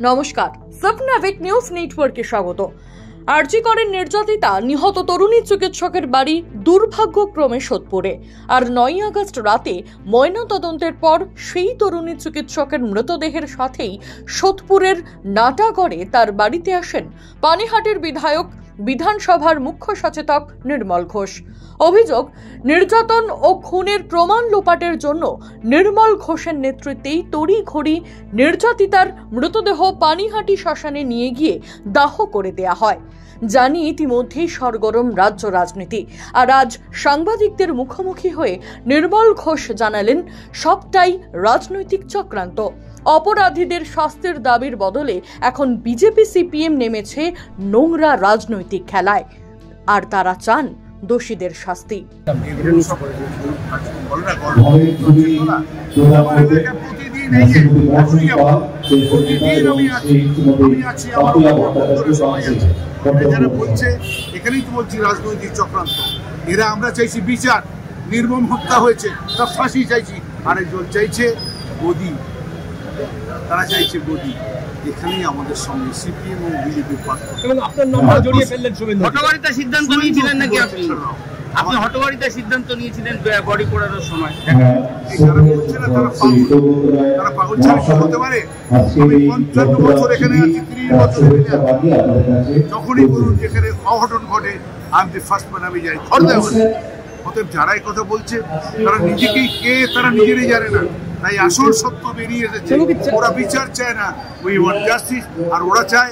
নমস্কার, সাবনাভিক নিউজ নেটওয়ার্কে স্বাগত। আরজি করেন নির্যাতিতা নিহত তরুণী চিকিৎসকের বাড়ি দুর্ভাগ্যক্রমে সোদপুরে। আর 9 আগস্ট রাতে ময়নাতদন্তের পর সেই তরুণী চিকিৎসকের মৃতদেহের সাথেই সোদপুরের নাটাগড়ে তার বাড়িতে আসেন পানিহাটির বিধায়ক, বিধানসভার মুখ্য সচেতক নির্মল ঘোষ। অভিযোগ, নির্যাতন ও খুনের প্রমাণ লোপাটের জন্য নির্মল ঘোষের নেতৃত্বেই তড়িঘড়ি নির্যাতিতার মৃতদেহ পানিহাটি শ্মশানে নিয়ে গিয়ে দাহ করে দেয়া হয়। জানি ইতিমধ্যেই সরগরম রাজ্য রাজনীতি। আর আজ সাংবাদিকদের মুখোমুখি হয়ে নির্মল ঘোষ জানালেন, সবটাই রাজনৈতিক চক্রান্ত। অপরাধীদের শাস্তির দাবির বদলে এখন বিজেপি সিপিএম নেমেছে নোংরা রাজনৈতিক খেলায়, আর তারা চান দোষীদের শাস্তি। যারা বলছে, এখানেই তো বলছি রাজনৈতিক চক্রান্ত। এরা আমরা চাইছি বিচার, নির্মম হত্যা হয়েছে তার ফাঁসি চাইছি, আরেকজন চাইছে গদি, তারা চাইছে গদি। এখানেই আমাদের সঙ্গে সিপিএম ও বিজেপি হটকারিতার সিদ্ধান্ত নিয়েছিলেন নাকি আপনি? আপনি হটকারিতার সিদ্ধান্ত নিয়েছিলেন বডি পোড়ানোর সময়। যারা বলছে না তারা পাগল ছাড়া হতে পারে। আমি 55 বছর এখানে আছি, 30 বছর যখনই বলুন যেখানে অঘটন ঘটে আমি ফার্স্ট ম্যান, আমি যাই ঘর দেওয়া। অতএব যারা এই কথা বলছে তারা নিজেকেই কে তারা নিজেরই জানে না। তাই আসল সত্য বেরিয়ে এসেছে। ওরা বিচার চায় না, উই ওয়ান্ট জাস্টিস, আর ওরা চায়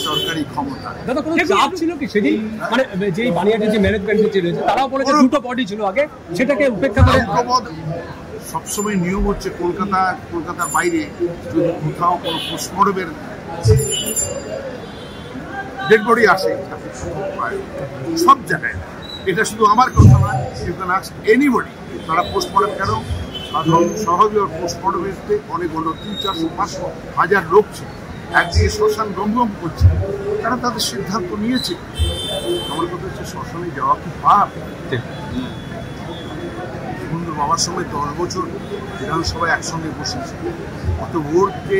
সরকারি ক্ষমতা। দাদা, কোনো চাপ ছিল কি সেদিন? মানে যেই বানিয়াটের যে ম্যানেজমেন্ট রয়েছে তারাও বলেছে দুটো বডি ছিল আগে, সেটাকে উপেক্ষা করে। সবসময় নিয়ম হচ্ছে কলকাতার বাইরে যদি কোথাও কোনো পোস্টমর্টমের ডেড বডি আসে সব জায়গায়, এটা শুধু আমার কথা নয়, ইউ ক্যান আস্ক এনিবডি, তারা পোস্টমর্টম কেন সাধারণ স্বাভাবিক পোস্টমর্টম এসে অনেক হলো 300-400-500 লোক ছিল, একদিকে শ্মশান গমগম করছে, তারা তাদের সিদ্ধান্ত নিয়েছে। আমার কথা হচ্ছে শ্মশানে যাওয়া কি পাপ? সুন্দর বাবার সঙ্গে 10 বছর বিধানসভায় একসঙ্গে বসেছি, অত ভোট যে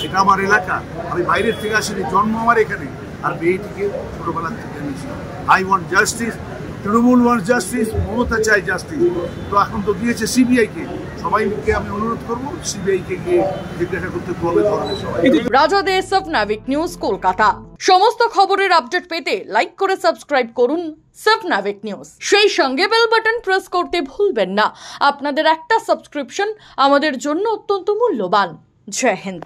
এটা আমার এলাকা, আমি বাইরের থেকে আসিনি, জন্ম আমার এখানে, আর মেয়েটিকে ছোটবেলার থেকে এনেছিলাম। I want justice, Trinamool want justice, Mamata চাই জাস্টিস। তো এখন তো দিয়েছে সিবিআইকে, সবাইকে আমি অনুরোধ করবো সিবিআইকে গিয়ে জিজ্ঞাসা করতে হবে ধরনের সবাই। রাজা দে, সাবনাভিক নিউজ, কলকাতা। সমস্ত খবরের আপডেট পেতে লাইক করে সাবস্ক্রাইব করুন সাবনাভিক নিউজ। সেই সঙ্গে বেল বাটন প্রেস করতে ভুলবেন না। আপনাদের একটা সাবস্ক্রিপশন আমাদের জন্য অত্যন্ত মূল্যবান। জয় হিন্দ।